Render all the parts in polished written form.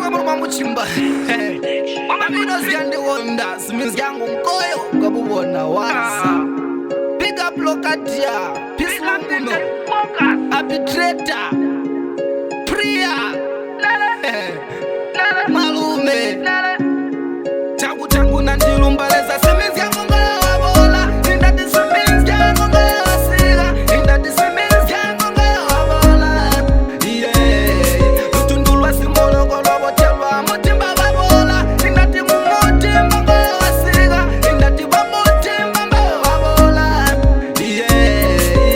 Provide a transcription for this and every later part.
masoko muluma muchimba mama vino zyandiwonda siminzi yangu mkoyo ngabubona waza big up Lokadia Peace Munguno Arbitrator Priya Malume Changu nandilumbaleza siminzi yangu ngoyo wabola indati siminzi yangu ngoyo wasiga indati siminzi yangu ngoyo wabola lutundulwa simoloko lwabotelwa mutimba wabola indati mumutimba ngoyo wasiga indati bamutimba ngoyo wabola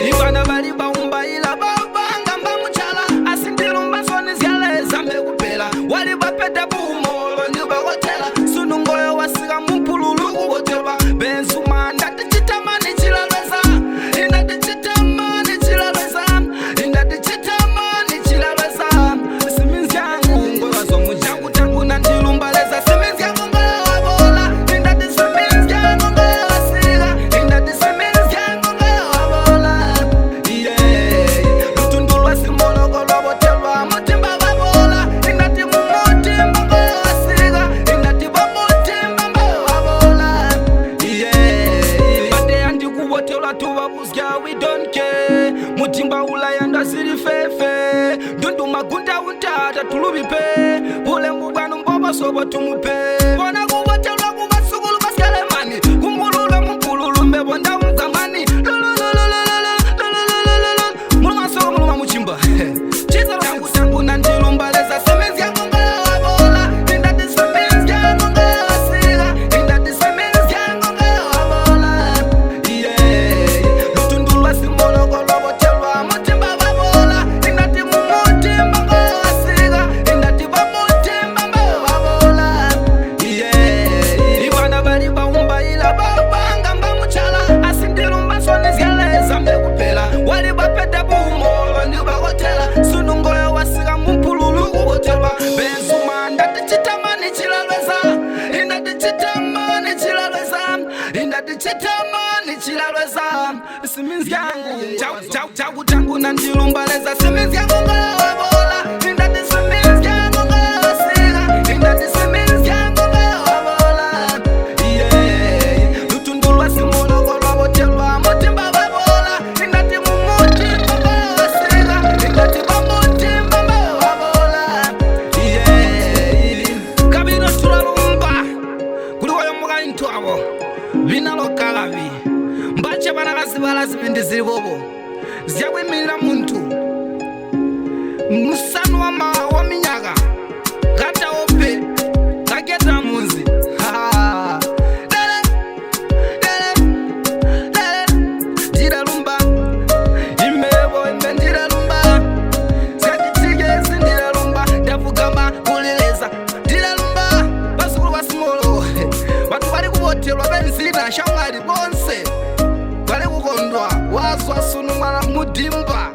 ibana bali baumba ila babanga mbamuchala asindilumba soni zyaleza mbekupela wali bapeta bumolo ndibakotela sunu ngoyo wasiga mumpululu kubotelwa benzuma ndati chitamani chilalweza indati chitamani chilalweza indati chitamani chilalweza siminzi yangu ngoyo zomujangu tangu nandilumbaleza siminzi yangu ngoyo wabola indati siminzi yangu ngoyo wasiga indati siminzi yangu ngoyo wabola lutundulwa simoloko lwabotelwa mutimba wabola indati mumutimba ngoyo wasiga indati bamutimba ngoyo wabola bade andikubotelwa tubabuzya we don't care mutimba ulayanda siri fefe dundu magunda untata tulubipe bulembu bwanu mboba sobo tumupe bona kubotelwa kubasukulu baskelemani kumbululwe mumpululu mbebonda mkamani muluma soko muluma muchimba changu nandilumbaleza siminzi yangu ngoyo wabola indati siminzi yangu ngoyo wasiga indati siminzi yangu ngoyo wabola lutundulwa simoloko lwabotelwa mutimba wabola indati mumutimba ngoyo wasiga indati bamutimba ngoyo wabola ibana bali baumba ila babanga mbamuchala asindilumba soni zyaleza mbekupela wali bapeta bumolo ndibakotela sunu ngoyo wasiga mumpululu kubotelwa benzuma ndati chitamani chilalweza indati chitamani chilalweza indati chitamani chilalweza siminzi yangu changu nandilumbaleza siminzi yangu ngoyo wabola indati siminzi yangu ngoyo wasiga indati siminzi yangu ngoyo wabola lutundulwa simoloko lwabotelwa mutimba wabola indati mumutimba ngoyo wasiga indati bamutimba ngoyo wabola kabino tulalumba kuliwoyo mukaintu abo binalokalavi mbache banakazibala zibindi zilibobo zyakwimilira muntu musanu wa minyaga kata ope kaketa munzi ndiralumba imebo imbe ndiralumba zyachitigezi ndiralumba ndavugama kulileza ndiralumba basukulu basimolo batu bali kubotelwa benzina shamwali bonse bali kukondwa wazwa sunu mwana mudimba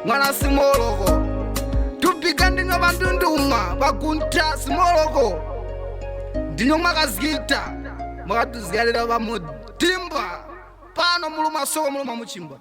mwana simoloko tupika ndinyo bandunduma bakunta simoloko ndinyo mwakazikita mwakatuzigalira bamudimba pano muluma soko muluma muchimba